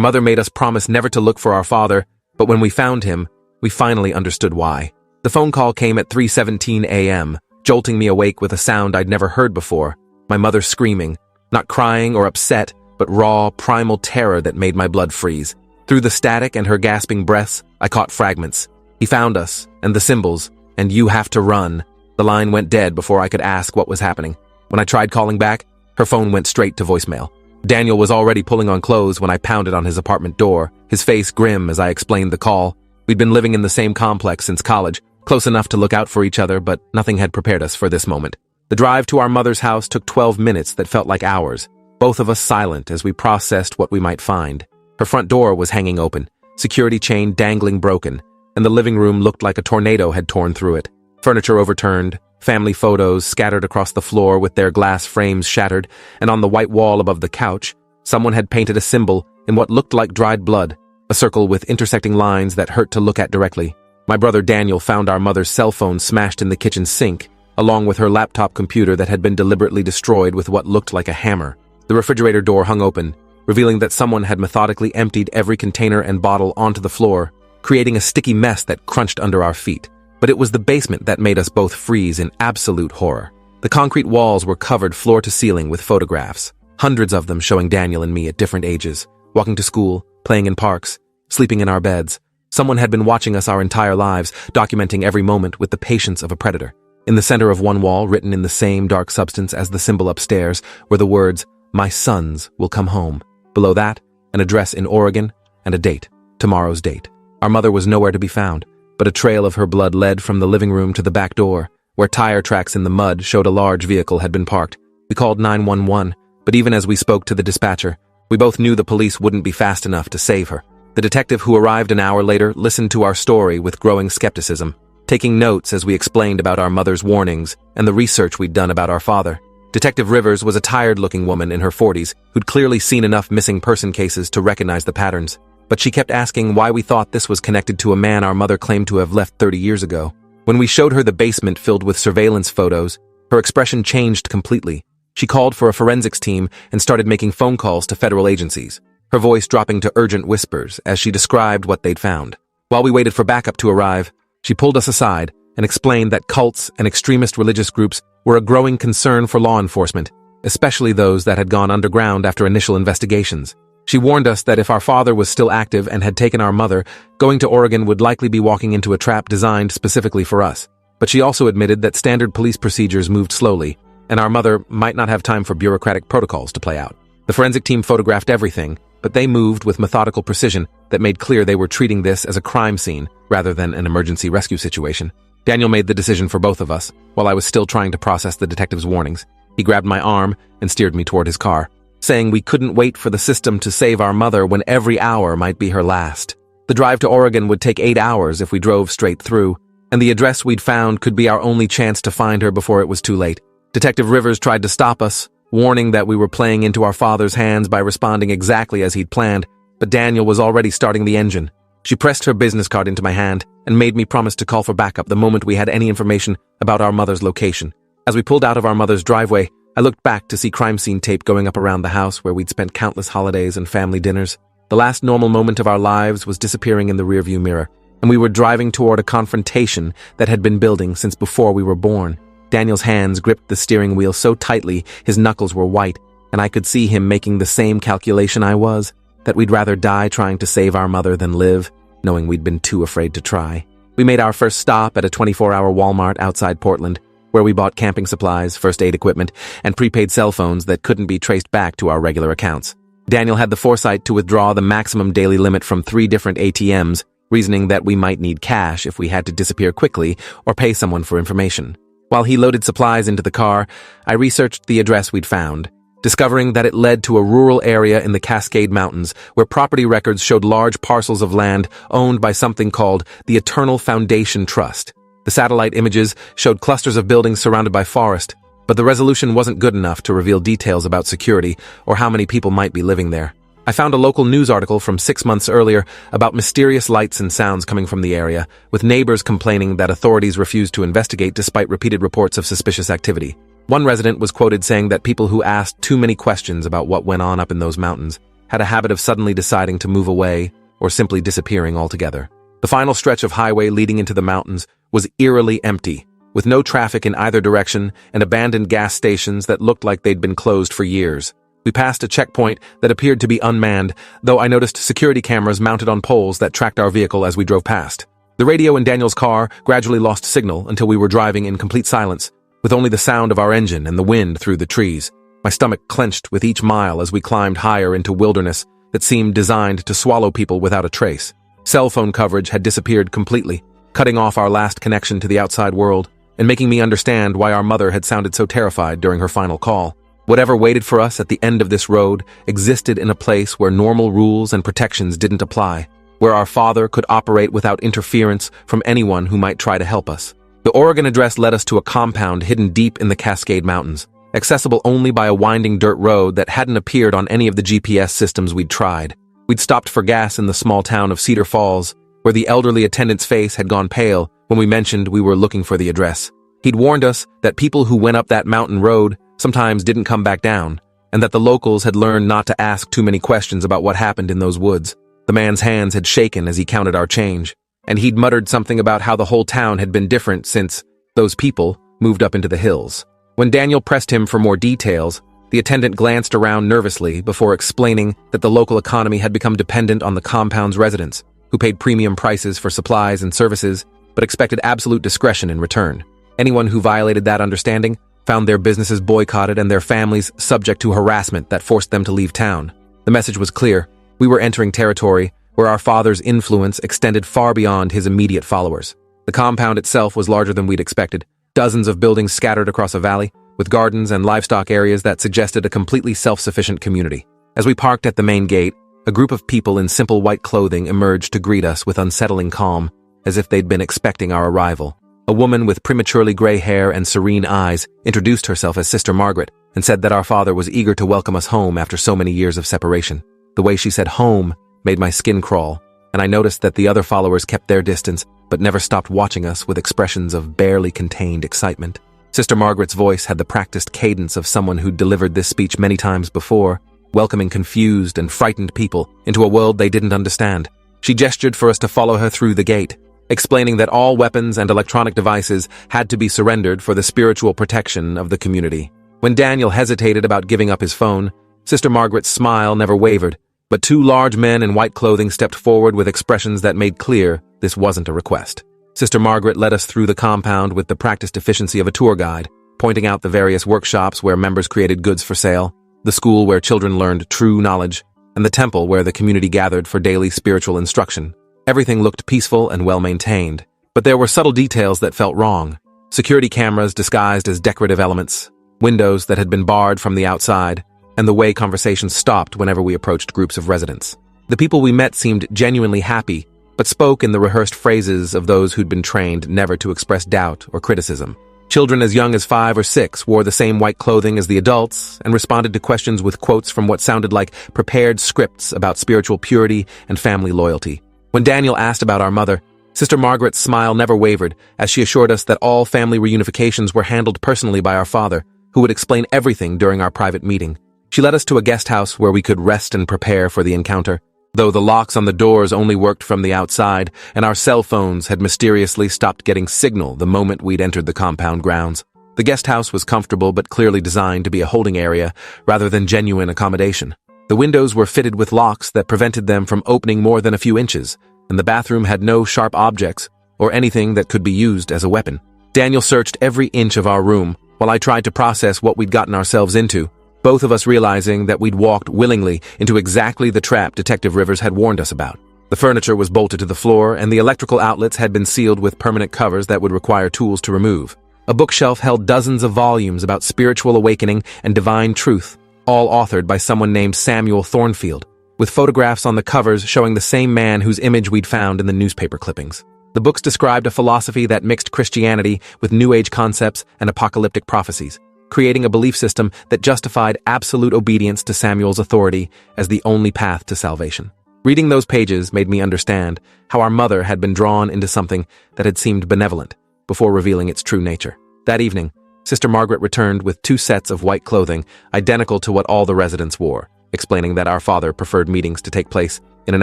mother made us promise never to look for our father, but when we found him, we finally understood why. The phone call came at 3:17 a.m., jolting me awake with a sound I'd never heard before. My mother screaming, not crying or upset, but raw, primal terror that made my blood freeze. Through the static and her gasping breaths, I caught fragments. He found us, and the symbols, and you have to run. The line went dead before I could ask what was happening. When I tried calling back, her phone went straight to voicemail. Daniel was already pulling on clothes when I pounded on his apartment door, his face grim as I explained the call. We'd been living in the same complex since college, close enough to look out for each other, but nothing had prepared us for this moment. The drive to our mother's house took 12 minutes that felt like hours, both of us silent as we processed what we might find. Her front door was hanging open, security chain dangling broken, and the living room looked like a tornado had torn through it. Furniture overturned, family photos scattered across the floor with their glass frames shattered, and on the white wall above the couch, someone had painted a symbol in what looked like dried blood, a circle with intersecting lines that hurt to look at directly. My brother Daniel found our mother's cell phone smashed in the kitchen sink, along with her laptop computer that had been deliberately destroyed with what looked like a hammer. The refrigerator door hung open, revealing that someone had methodically emptied every container and bottle onto the floor, creating a sticky mess that crunched under our feet. But it was the basement that made us both freeze in absolute horror. The concrete walls were covered floor to ceiling with photographs, hundreds of them showing Daniel and me at different ages, walking to school, playing in parks, sleeping in our beds. Someone had been watching us our entire lives, documenting every moment with the patience of a predator. In the center of one wall, written in the same dark substance as the symbol upstairs, were the words, "My sons will come home." Below that, an address in Oregon and a date, tomorrow's date. Our mother was nowhere to be found, but a trail of her blood led from the living room to the back door, where tire tracks in the mud showed a large vehicle had been parked. We called 911, but even as we spoke to the dispatcher, we both knew the police wouldn't be fast enough to save her. The detective who arrived an hour later listened to our story with growing skepticism, taking notes as we explained about our mother's warnings and the research we'd done about our father. Detective Rivers was a tired-looking woman in her 40s who'd clearly seen enough missing person cases to recognize the patterns, but she kept asking why we thought this was connected to a man our mother claimed to have left 30 years ago. When we showed her the basement filled with surveillance photos, her expression changed completely. She called for a forensics team and started making phone calls to federal agencies, her voice dropping to urgent whispers as she described what they'd found. While we waited for backup to arrive, she pulled us aside and explained that cults and extremist religious groups were a growing concern for law enforcement, especially those that had gone underground after initial investigations. She warned us that if our father was still active and had taken our mother, going to Oregon would likely be walking into a trap designed specifically for us. But she also admitted that standard police procedures moved slowly, and our mother might not have time for bureaucratic protocols to play out. The forensic team photographed everything, but they moved with methodical precision that made clear they were treating this as a crime scene rather than an emergency rescue situation. Daniel made the decision for both of us, while I was still trying to process the detective's warnings. He grabbed my arm and steered me toward his car, saying we couldn't wait for the system to save our mother when every hour might be her last. The drive to Oregon would take 8 hours if we drove straight through, and the address we'd found could be our only chance to find her before it was too late. Detective Rivers tried to stop us, warning that we were playing into our father's hands by responding exactly as he'd planned, but Daniel was already starting the engine. She pressed her business card into my hand and made me promise to call for backup the moment we had any information about our mother's location. As we pulled out of our mother's driveway, I looked back to see crime scene tape going up around the house where we'd spent countless holidays and family dinners. The last normal moment of our lives was disappearing in the rearview mirror, and we were driving toward a confrontation that had been building since before we were born. Daniel's hands gripped the steering wheel so tightly his knuckles were white, and I could see him making the same calculation I was, that we'd rather die trying to save our mother than live, knowing we'd been too afraid to try. We made our first stop at a 24-hour Walmart outside Portland, where we bought camping supplies, first aid equipment, and prepaid cell phones that couldn't be traced back to our regular accounts. Daniel had the foresight to withdraw the maximum daily limit from 3 different ATMs, reasoning that we might need cash if we had to disappear quickly or pay someone for information. While he loaded supplies into the car, I researched the address we'd found, discovering that it led to a rural area in the Cascade Mountains where property records showed large parcels of land owned by something called the Eternal Foundation Trust. The satellite images showed clusters of buildings surrounded by forest, but the resolution wasn't good enough to reveal details about security or how many people might be living there. I found a local news article from 6 months earlier about mysterious lights and sounds coming from the area, with neighbors complaining that authorities refused to investigate despite repeated reports of suspicious activity. One resident was quoted saying that people who asked too many questions about what went on up in those mountains had a habit of suddenly deciding to move away or simply disappearing altogether. The final stretch of highway leading into the mountains was eerily empty, with no traffic in either direction and abandoned gas stations that looked like they'd been closed for years. We passed a checkpoint that appeared to be unmanned, though I noticed security cameras mounted on poles that tracked our vehicle as we drove past. The radio in Daniel's car gradually lost signal until we were driving in complete silence, with only the sound of our engine and the wind through the trees. My stomach clenched with each mile as we climbed higher into wilderness that seemed designed to swallow people without a trace. Cell phone coverage had disappeared completely, cutting off our last connection to the outside world and making me understand why our mother had sounded so terrified during her final call. Whatever waited for us at the end of this road existed in a place where normal rules and protections didn't apply, where our father could operate without interference from anyone who might try to help us. The Oregon address led us to a compound hidden deep in the Cascade Mountains, accessible only by a winding dirt road that hadn't appeared on any of the GPS systems we'd tried. We'd stopped for gas in the small town of Cedar Falls, where the elderly attendant's face had gone pale when we mentioned we were looking for the address. He'd warned us that people who went up that mountain road sometimes didn't come back down, and that the locals had learned not to ask too many questions about what happened in those woods. The man's hands had shaken as he counted our change, and he'd muttered something about how the whole town had been different since those people moved up into the hills. When Daniel pressed him for more details, the attendant glanced around nervously before explaining that the local economy had become dependent on the compound's residents, who paid premium prices for supplies and services, but expected absolute discretion in return. Anyone who violated that understanding found their businesses boycotted and their families subject to harassment that forced them to leave town. The message was clear. We were entering territory where our father's influence extended far beyond his immediate followers. The compound itself was larger than we'd expected, dozens of buildings scattered across a valley, with gardens and livestock areas that suggested a completely self-sufficient community. As we parked at the main gate, a group of people in simple white clothing emerged to greet us with unsettling calm, as if they'd been expecting our arrival. A woman with prematurely gray hair and serene eyes introduced herself as Sister Margaret and said that our father was eager to welcome us home after so many years of separation. The way she said home made my skin crawl, and I noticed that the other followers kept their distance but never stopped watching us with expressions of barely contained excitement. Sister Margaret's voice had the practiced cadence of someone who'd delivered this speech many times before, welcoming confused and frightened people into a world they didn't understand. She gestured for us to follow her through the gate, explaining that all weapons and electronic devices had to be surrendered for the spiritual protection of the community. When Daniel hesitated about giving up his phone, Sister Margaret's smile never wavered, but two large men in white clothing stepped forward with expressions that made clear this wasn't a request. Sister Margaret led us through the compound with the practiced efficiency of a tour guide, pointing out the various workshops where members created goods for sale, the school where children learned true knowledge, and the temple where the community gathered for daily spiritual instruction. Everything looked peaceful and well-maintained, but there were subtle details that felt wrong. Security cameras disguised as decorative elements, windows that had been barred from the outside, and the way conversations stopped whenever we approached groups of residents. The people we met seemed genuinely happy, but spoke in the rehearsed phrases of those who'd been trained never to express doubt or criticism. Children as young as 5 or 6 wore the same white clothing as the adults and responded to questions with quotes from what sounded like prepared scripts about spiritual purity and family loyalty. When Daniel asked about our mother, Sister Margaret's smile never wavered as she assured us that all family reunifications were handled personally by our father, who would explain everything during our private meeting. She led us to a guest house where we could rest and prepare for the encounter, though the locks on the doors only worked from the outside and our cell phones had mysteriously stopped getting signal the moment we'd entered the compound grounds. The guest house was comfortable but clearly designed to be a holding area rather than genuine accommodation. The windows were fitted with locks that prevented them from opening more than a few inches, and the bathroom had no sharp objects or anything that could be used as a weapon. Daniel searched every inch of our room while I tried to process what we'd gotten ourselves into, both of us realizing that we'd walked willingly into exactly the trap Detective Rivers had warned us about. The furniture was bolted to the floor, and the electrical outlets had been sealed with permanent covers that would require tools to remove. A bookshelf held dozens of volumes about spiritual awakening and divine truth, all authored by someone named Samuel Thornfield, with photographs on the covers showing the same man whose image we'd found in the newspaper clippings. The books described a philosophy that mixed Christianity with New Age concepts and apocalyptic prophecies, creating a belief system that justified absolute obedience to Samuel's authority as the only path to salvation. Reading those pages made me understand how our mother had been drawn into something that had seemed benevolent before revealing its true nature. That evening, Sister Margaret returned with 2 sets of white clothing, identical to what all the residents wore. explaining that our father preferred meetings to take place in an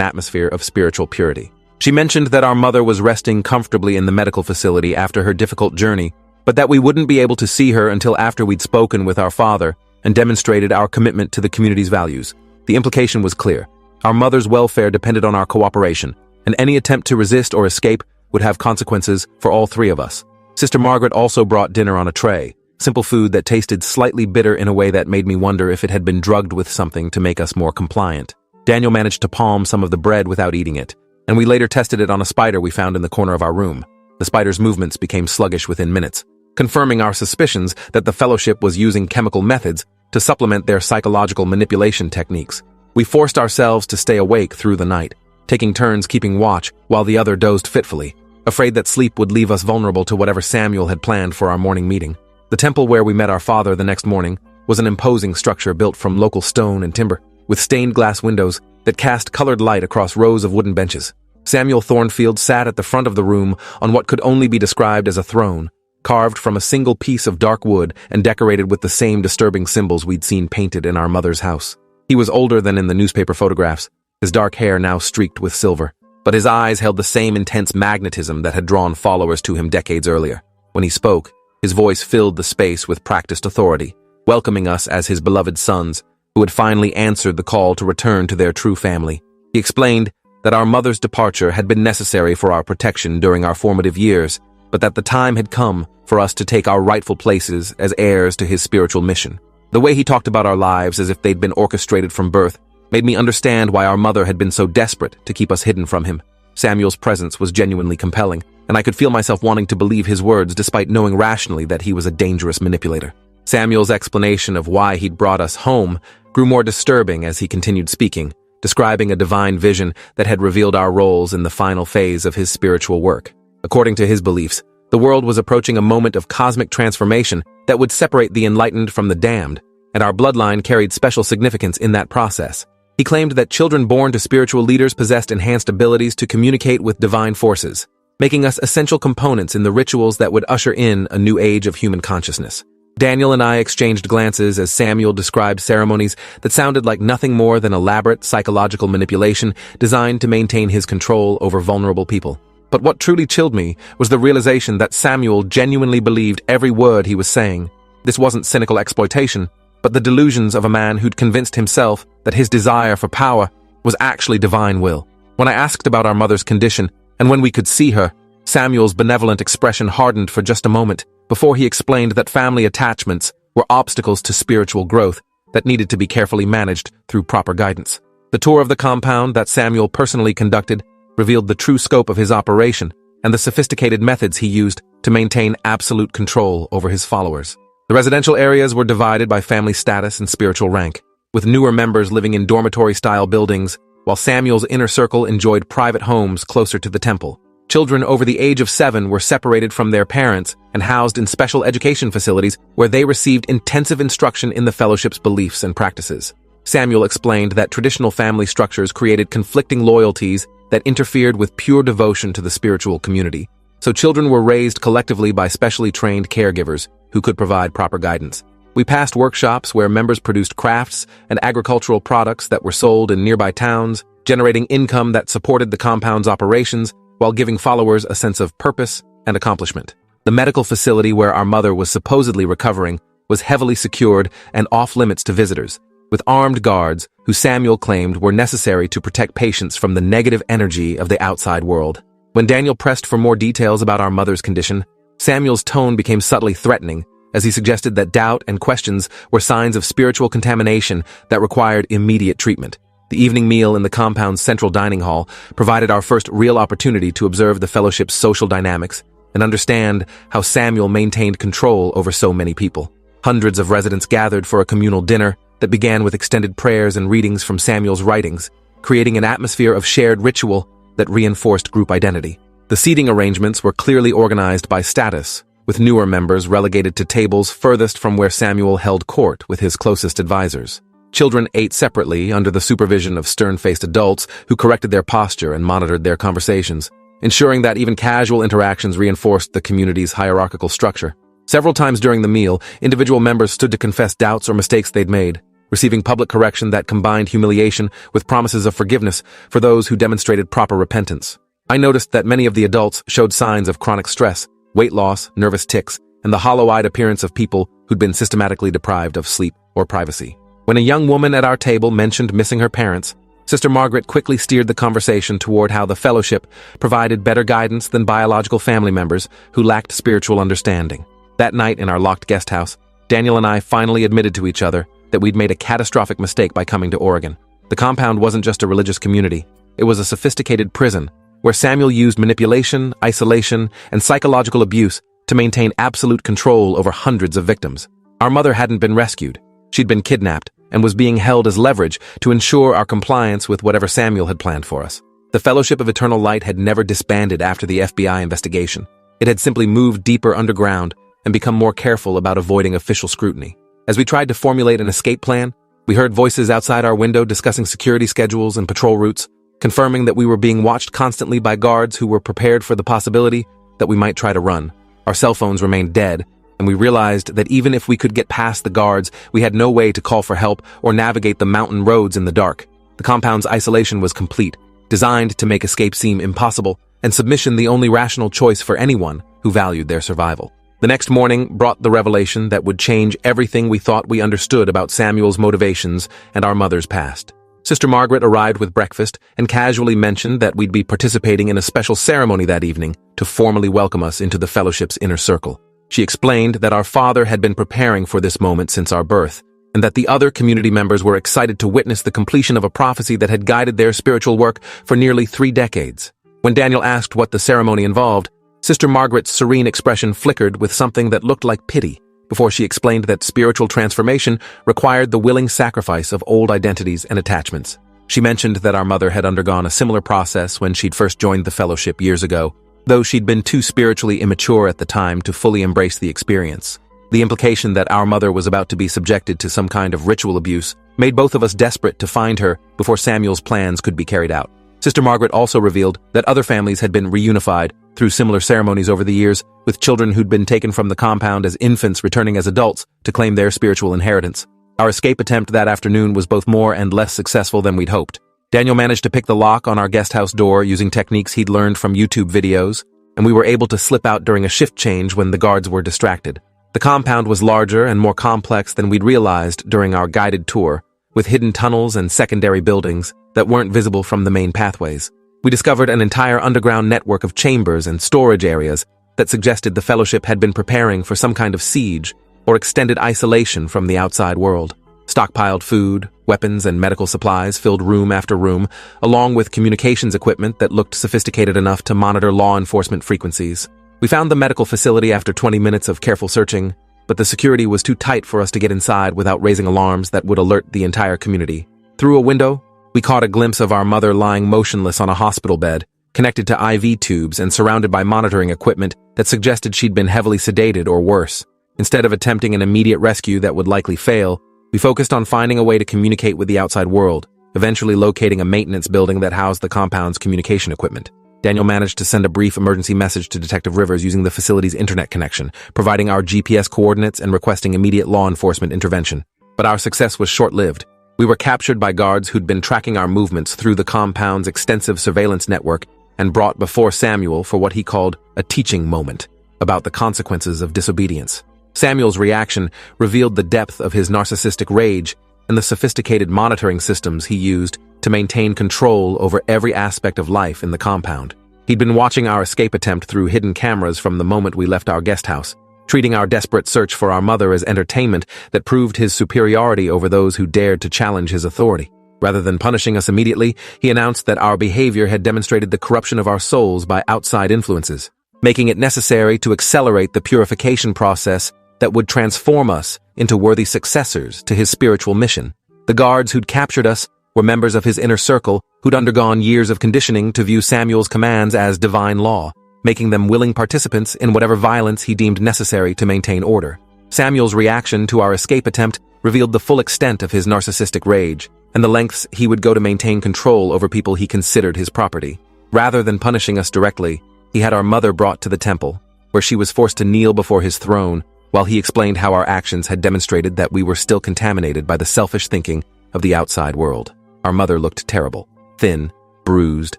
atmosphere of spiritual purity. She mentioned that our mother was resting comfortably in the medical facility after her difficult journey, but that we wouldn't be able to see her until after we'd spoken with our father and demonstrated our commitment to the community's values. The implication was clear. Our mother's welfare depended on our cooperation, and any attempt to resist or escape would have consequences for all three of us. Sister Margaret also brought dinner on a tray, simple food that tasted slightly bitter in a way that made me wonder if it had been drugged with something to make us more compliant. Daniel managed to palm some of the bread without eating it, and we later tested it on a spider we found in the corner of our room. The spider's movements became sluggish within minutes, confirming our suspicions that the Fellowship was using chemical methods to supplement their psychological manipulation techniques. We forced ourselves to stay awake through the night, taking turns keeping watch while the other dozed fitfully, afraid that sleep would leave us vulnerable to whatever Samuel had planned for our morning meeting. The temple where we met our father the next morning was an imposing structure built from local stone and timber, with stained glass windows that cast colored light across rows of wooden benches. Samuel Thornfield sat at the front of the room on what could only be described as a throne, carved from a single piece of dark wood and decorated with the same disturbing symbols we'd seen painted in our mother's house. He was older than in the newspaper photographs, his dark hair now streaked with silver, but his eyes held the same intense magnetism that had drawn followers to him decades earlier. When he spoke, his voice filled the space with practiced authority, welcoming us as his beloved sons, who had finally answered the call to return to their true family. He explained that our mother's departure had been necessary for our protection during our formative years, but that the time had come for us to take our rightful places as heirs to his spiritual mission. The way he talked about our lives as if they'd been orchestrated from birth made me understand why our mother had been so desperate to keep us hidden from him. Samuel's presence was genuinely compelling, and I could feel myself wanting to believe his words despite knowing rationally that he was a dangerous manipulator. Samuel's explanation of why he'd brought us home grew more disturbing as he continued speaking, describing a divine vision that had revealed our roles in the final phase of his spiritual work. According to his beliefs, the world was approaching a moment of cosmic transformation that would separate the enlightened from the damned, and our bloodline carried special significance in that process. He claimed that children born to spiritual leaders possessed enhanced abilities to communicate with divine forces, making us essential components in the rituals that would usher in a new age of human consciousness. Daniel and I exchanged glances as Samuel described ceremonies that sounded like nothing more than elaborate psychological manipulation designed to maintain his control over vulnerable people. But what truly chilled me was the realization that Samuel genuinely believed every word he was saying. This wasn't cynical exploitation, but the delusions of a man who'd convinced himself that his desire for power was actually divine will. When I asked about our mother's condition and when we could see her, Samuel's benevolent expression hardened for just a moment before he explained that family attachments were obstacles to spiritual growth that needed to be carefully managed through proper guidance. The tour of the compound that Samuel personally conducted revealed the true scope of his operation and the sophisticated methods he used to maintain absolute control over his followers. The residential areas were divided by family status and spiritual rank, with newer members living in dormitory-style buildings, while Samuel's inner circle enjoyed private homes closer to the temple. Children over the age of 7 were separated from their parents and housed in special education facilities where they received intensive instruction in the Fellowship's beliefs and practices. Samuel explained that traditional family structures created conflicting loyalties that interfered with pure devotion to the spiritual community, so children were raised collectively by specially trained caregivers who could provide proper guidance. We passed workshops where members produced crafts and agricultural products that were sold in nearby towns, generating income that supported the compound's operations while giving followers a sense of purpose and accomplishment. The medical facility where our mother was supposedly recovering was heavily secured and off-limits to visitors, with armed guards who Samuel claimed were necessary to protect patients from the negative energy of the outside world. When Daniel pressed for more details about our mother's condition, Samuel's tone became subtly threatening as he suggested that doubt and questions were signs of spiritual contamination that required immediate treatment. The evening meal in the compound's central dining hall provided our first real opportunity to observe the Fellowship's social dynamics and understand how Samuel maintained control over so many people. Hundreds of residents gathered for a communal dinner that began with extended prayers and readings from Samuel's writings, creating an atmosphere of shared ritual that reinforced group identity. The seating arrangements were clearly organized by status, with newer members relegated to tables furthest from where Samuel held court with his closest advisors. Children ate separately under the supervision of stern-faced adults who corrected their posture and monitored their conversations, ensuring that even casual interactions reinforced the community's hierarchical structure. Several times during the meal, individual members stood to confess doubts or mistakes they'd made, receiving public correction that combined humiliation with promises of forgiveness for those who demonstrated proper repentance. I noticed that many of the adults showed signs of chronic stress, weight loss, nervous tics, and the hollow-eyed appearance of people who'd been systematically deprived of sleep or privacy. When a young woman at our table mentioned missing her parents, Sister Margaret quickly steered the conversation toward how the fellowship provided better guidance than biological family members who lacked spiritual understanding. That night in our locked guest house, Daniel and I finally admitted to each other that we'd made a catastrophic mistake by coming to Oregon. The compound wasn't just a religious community, it was a sophisticated prison where Samuel used manipulation, isolation, and psychological abuse to maintain absolute control over hundreds of victims. Our mother hadn't been rescued. She'd been kidnapped and was being held as leverage to ensure our compliance with whatever Samuel had planned for us. The Fellowship of Eternal Light had never disbanded after the FBI investigation. It had simply moved deeper underground and become more careful about avoiding official scrutiny. As we tried to formulate an escape plan, we heard voices outside our window discussing security schedules and patrol routes, confirming that we were being watched constantly by guards who were prepared for the possibility that we might try to run. Our cell phones remained dead, and we realized that even if we could get past the guards, we had no way to call for help or navigate the mountain roads in the dark. The compound's isolation was complete, designed to make escape seem impossible, and submission the only rational choice for anyone who valued their survival. The next morning brought the revelation that would change everything we thought we understood about Samuel's motivations and our mother's past. Sister Margaret arrived with breakfast and casually mentioned that we'd be participating in a special ceremony that evening to formally welcome us into the fellowship's inner circle. She explained that our father had been preparing for this moment since our birth, and that the other community members were excited to witness the completion of a prophecy that had guided their spiritual work for nearly 3 decades. When Daniel asked what the ceremony involved, Sister Margaret's serene expression flickered with something that looked like pity before she explained that spiritual transformation required the willing sacrifice of old identities and attachments. She mentioned that our mother had undergone a similar process when she'd first joined the fellowship years ago, though she'd been too spiritually immature at the time to fully embrace the experience. The implication that our mother was about to be subjected to some kind of ritual abuse made both of us desperate to find her before Samuel's plans could be carried out. Sister Margaret also revealed that other families had been reunified through similar ceremonies over the years, with children who'd been taken from the compound as infants returning as adults to claim their spiritual inheritance. Our escape attempt that afternoon was both more and less successful than we'd hoped. Daniel managed to pick the lock on our guest house door using techniques he'd learned from YouTube videos, and we were able to slip out during a shift change when the guards were distracted. The compound was larger and more complex than we'd realized during our guided tour, with hidden tunnels and secondary buildings that weren't visible from the main pathways. We discovered an entire underground network of chambers and storage areas that suggested the Fellowship had been preparing for some kind of siege or extended isolation from the outside world. Stockpiled food, weapons, and medical supplies filled room after room, along with communications equipment that looked sophisticated enough to monitor law enforcement frequencies. We found the medical facility after 20 minutes of careful searching, but the security was too tight for us to get inside without raising alarms that would alert the entire community. Through a window, we caught a glimpse of our mother lying motionless on a hospital bed, connected to IV tubes and surrounded by monitoring equipment that suggested she'd been heavily sedated or worse. Instead of attempting an immediate rescue that would likely fail, we focused on finding a way to communicate with the outside world, eventually locating a maintenance building that housed the compound's communication equipment. Daniel managed to send a brief emergency message to Detective Rivers using the facility's internet connection, providing our GPS coordinates and requesting immediate law enforcement intervention. But our success was short-lived. We were captured by guards who'd been tracking our movements through the compound's extensive surveillance network and brought before Samuel for what he called a teaching moment about the consequences of disobedience. Samuel's reaction revealed the depth of his narcissistic rage and the sophisticated monitoring systems he used to maintain control over every aspect of life in the compound. He'd been watching our escape attempt through hidden cameras from the moment we left our guest house, treating our desperate search for our mother as entertainment that proved his superiority over those who dared to challenge his authority. Rather than punishing us immediately, he announced that our behavior had demonstrated the corruption of our souls by outside influences, making it necessary to accelerate the purification process that would transform us into worthy successors to his spiritual mission. The guards who'd captured us were members of his inner circle who'd undergone years of conditioning to view Samuel's commands as divine law, making them willing participants in whatever violence he deemed necessary to maintain order. Samuel's reaction to our escape attempt revealed the full extent of his narcissistic rage and the lengths he would go to maintain control over people he considered his property. Rather than punishing us directly, he had our mother brought to the temple, where she was forced to kneel before his throne, while he explained how our actions had demonstrated that we were still contaminated by the selfish thinking of the outside world. Our mother looked terrible, thin, bruised,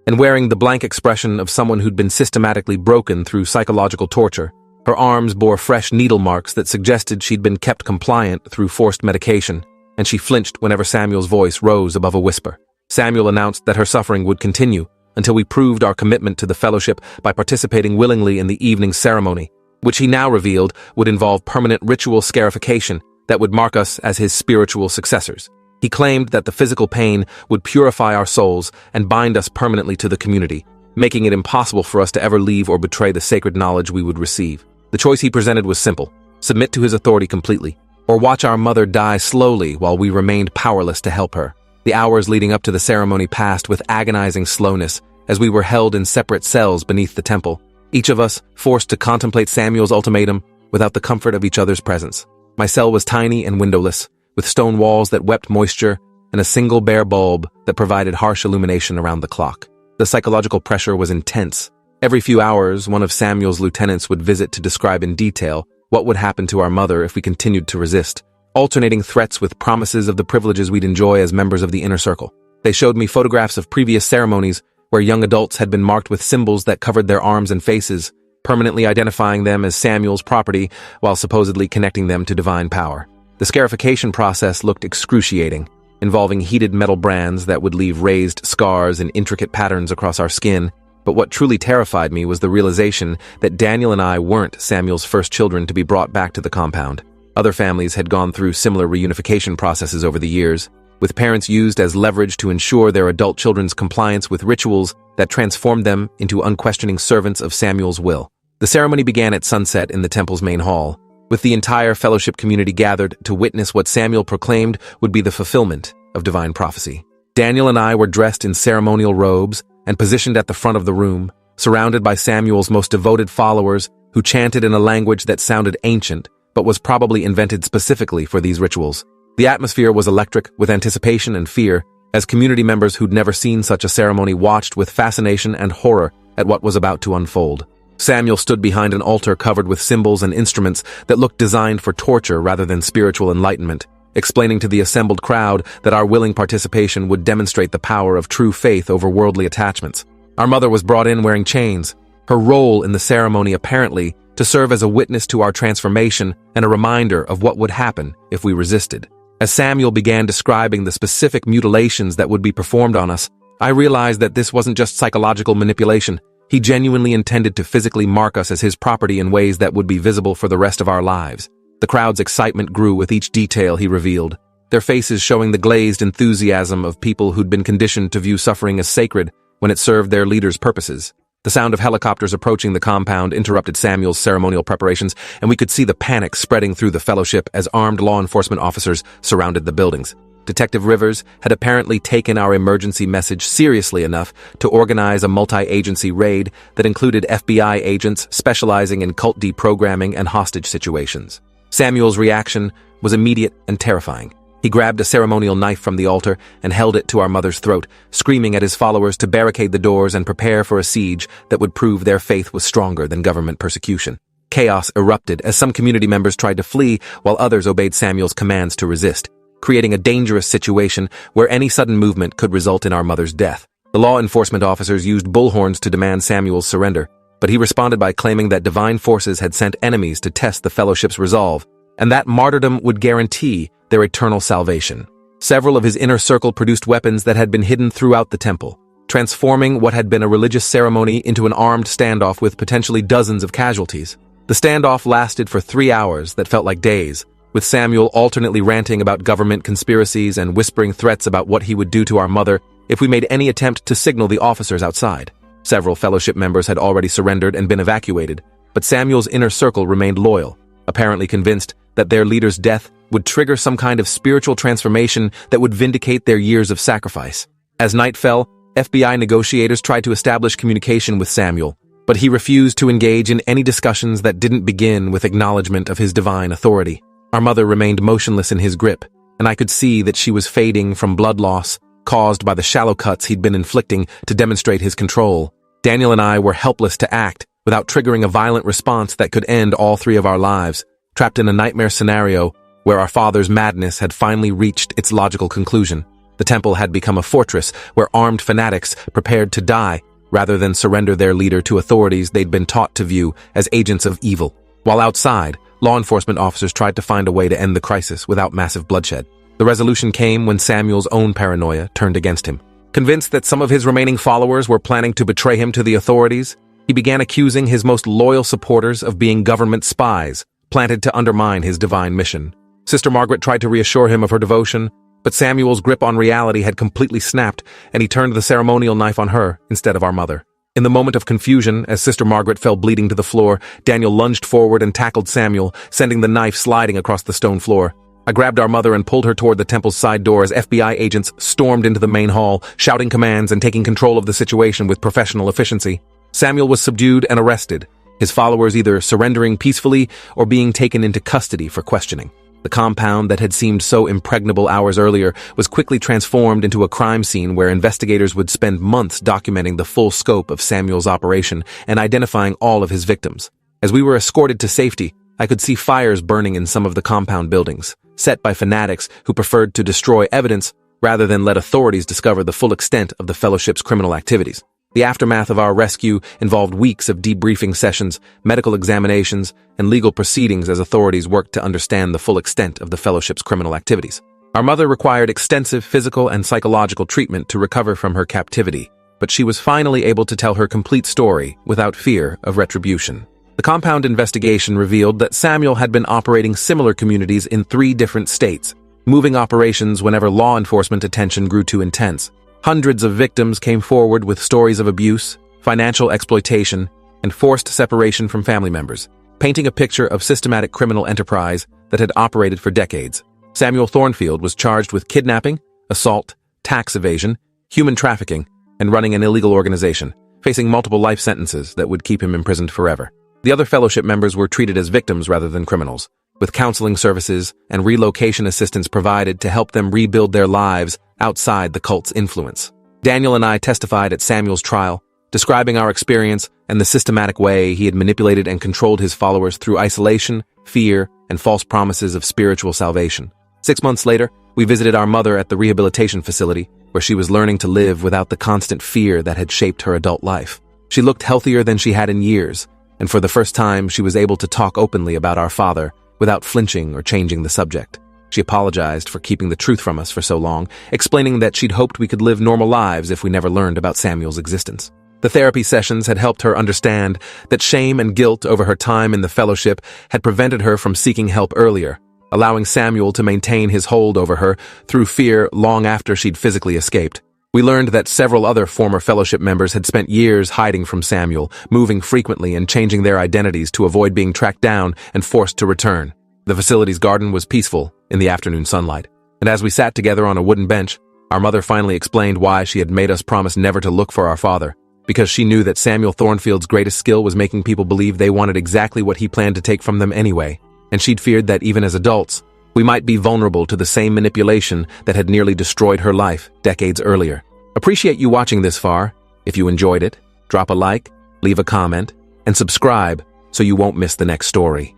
and wearing the blank expression of someone who'd been systematically broken through psychological torture. Her arms bore fresh needle marks that suggested she'd been kept compliant through forced medication, and she flinched whenever Samuel's voice rose above a whisper. Samuel announced that her suffering would continue until we proved our commitment to the fellowship by participating willingly in the evening ceremony, which he now revealed would involve permanent ritual scarification that would mark us as his spiritual successors. He claimed that the physical pain would purify our souls and bind us permanently to the community, making it impossible for us to ever leave or betray the sacred knowledge we would receive. The choice he presented was simple: submit to his authority completely, or watch our mother die slowly while we remained powerless to help her. The hours leading up to the ceremony passed with agonizing slowness as we were held in separate cells beneath the temple, each of us forced to contemplate Samuel's ultimatum without the comfort of each other's presence. My cell was tiny and windowless, with stone walls that wept moisture and a single bare bulb that provided harsh illumination around the clock. The psychological pressure was intense. Every few hours, one of Samuel's lieutenants would visit to describe in detail what would happen to our mother if we continued to resist, alternating threats with promises of the privileges we'd enjoy as members of the inner circle. They showed me photographs of previous ceremonies where young adults had been marked with symbols that covered their arms and faces, permanently identifying them as Samuel's property while supposedly connecting them to divine power. The scarification process looked excruciating, involving heated metal brands that would leave raised scars and intricate patterns across our skin. But what truly terrified me was the realization that Daniel and I weren't Samuel's first children to be brought back to the compound. Other families had gone through similar reunification processes over the years, with parents used as leverage to ensure their adult children's compliance with rituals that transformed them into unquestioning servants of Samuel's will. The ceremony began at sunset in the temple's main hall, with the entire fellowship community gathered to witness what Samuel proclaimed would be the fulfillment of divine prophecy. Daniel and I were dressed in ceremonial robes and positioned at the front of the room, surrounded by Samuel's most devoted followers who chanted in a language that sounded ancient but was probably invented specifically for these rituals. The atmosphere was electric with anticipation and fear, as community members who'd never seen such a ceremony watched with fascination and horror at what was about to unfold. Samuel stood behind an altar covered with symbols and instruments that looked designed for torture rather than spiritual enlightenment, explaining to the assembled crowd that our willing participation would demonstrate the power of true faith over worldly attachments. Our mother was brought in wearing chains, her role in the ceremony apparently to serve as a witness to our transformation and a reminder of what would happen if we resisted. As Samuel began describing the specific mutilations that would be performed on us, I realized that this wasn't just psychological manipulation. He genuinely intended to physically mark us as his property in ways that would be visible for the rest of our lives. The crowd's excitement grew with each detail he revealed, their faces showing the glazed enthusiasm of people who'd been conditioned to view suffering as sacred when it served their leaders' purposes. The sound of helicopters approaching the compound interrupted Samuel's ceremonial preparations, and we could see the panic spreading through the fellowship as armed law enforcement officers surrounded the buildings. Detective Rivers had apparently taken our emergency message seriously enough to organize a multi-agency raid that included FBI agents specializing in cult deprogramming and hostage situations. Samuel's reaction was immediate and terrifying. He grabbed a ceremonial knife from the altar and held it to our mother's throat, screaming at his followers to barricade the doors and prepare for a siege that would prove their faith was stronger than government persecution. Chaos erupted as some community members tried to flee while others obeyed Samuel's commands to resist, creating a dangerous situation where any sudden movement could result in our mother's death. The law enforcement officers used bullhorns to demand Samuel's surrender, but he responded by claiming that divine forces had sent enemies to test the fellowship's resolve, and that martyrdom would guarantee their eternal salvation. Several of his inner circle produced weapons that had been hidden throughout the temple, transforming what had been a religious ceremony into an armed standoff with potentially dozens of casualties. The standoff lasted for 3 hours that felt like days, with Samuel alternately ranting about government conspiracies and whispering threats about what he would do to our mother if we made any attempt to signal the officers outside. Several fellowship members had already surrendered and been evacuated, but Samuel's inner circle remained loyal, apparently convinced that their leader's death would trigger some kind of spiritual transformation that would vindicate their years of sacrifice. As night fell, FBI negotiators tried to establish communication with Samuel, but he refused to engage in any discussions that didn't begin with acknowledgement of his divine authority. Our mother remained motionless in his grip, and I could see that she was fading from blood loss caused by the shallow cuts he'd been inflicting to demonstrate his control. Daniel and I were helpless to act without triggering a violent response that could end all 3 of our lives. trapped in a nightmare scenario where our father's madness had finally reached its logical conclusion. The temple had become a fortress where armed fanatics prepared to die rather than surrender their leader to authorities they'd been taught to view as agents of evil. While outside, law enforcement officers tried to find a way to end the crisis without massive bloodshed. The resolution came when Samuel's own paranoia turned against him. Convinced that some of his remaining followers were planning to betray him to the authorities, he began accusing his most loyal supporters of being government spies, planted to undermine his divine mission. Sister Margaret tried to reassure him of her devotion, but Samuel's grip on reality had completely snapped, and he turned the ceremonial knife on her instead of our mother. In the moment of confusion, as Sister Margaret fell bleeding to the floor, Daniel lunged forward and tackled Samuel, sending the knife sliding across the stone floor. I grabbed our mother and pulled her toward the temple's side door as FBI agents stormed into the main hall, shouting commands and taking control of the situation with professional efficiency. Samuel was subdued and arrested, his followers either surrendering peacefully or being taken into custody for questioning. The compound that had seemed so impregnable hours earlier was quickly transformed into a crime scene where investigators would spend months documenting the full scope of Samuel's operation and identifying all of his victims. As we were escorted to safety, I could see fires burning in some of the compound buildings, set by fanatics who preferred to destroy evidence rather than let authorities discover the full extent of the Fellowship's criminal activities. The aftermath of our rescue involved weeks of debriefing sessions, medical examinations, and legal proceedings as authorities worked to understand the full extent of the Fellowship's criminal activities. Our mother required extensive physical and psychological treatment to recover from her captivity, but she was finally able to tell her complete story without fear of retribution. The compound investigation revealed that Samuel had been operating similar communities in 3 different states, moving operations whenever law enforcement attention grew too intense. Hundreds of victims came forward with stories of abuse, financial exploitation, and forced separation from family members, painting a picture of systematic criminal enterprise that had operated for decades. Samuel Thornfield was charged with kidnapping, assault, tax evasion, human trafficking, and running an illegal organization, facing multiple life sentences that would keep him imprisoned forever. The other fellowship members were treated as victims rather than criminals, with counseling services and relocation assistance provided to help them rebuild their lives outside the cult's influence. Daniel and I testified at Samuel's trial, describing our experience and the systematic way he had manipulated and controlled his followers through isolation, fear, and false promises of spiritual salvation. 6 months later, we visited our mother at the rehabilitation facility, where she was learning to live without the constant fear that had shaped her adult life. She looked healthier than she had in years, and for the first time she was able to talk openly about our father without flinching or changing the subject. She apologized for keeping the truth from us for so long, explaining that she'd hoped we could live normal lives if we never learned about Samuel's existence. The therapy sessions had helped her understand that shame and guilt over her time in the fellowship had prevented her from seeking help earlier, allowing Samuel to maintain his hold over her through fear long after she'd physically escaped. We learned that several other former fellowship members had spent years hiding from Samuel, moving frequently and changing their identities to avoid being tracked down and forced to return. The facility's garden was peaceful in the afternoon sunlight, and as we sat together on a wooden bench, our mother finally explained why she had made us promise never to look for our father, because she knew that Samuel Thornfield's greatest skill was making people believe they wanted exactly what he planned to take from them anyway, and she'd feared that even as adults, we might be vulnerable to the same manipulation that had nearly destroyed her life decades earlier. Appreciate you watching this far. If you enjoyed it, drop a like, leave a comment, and subscribe so you won't miss the next story.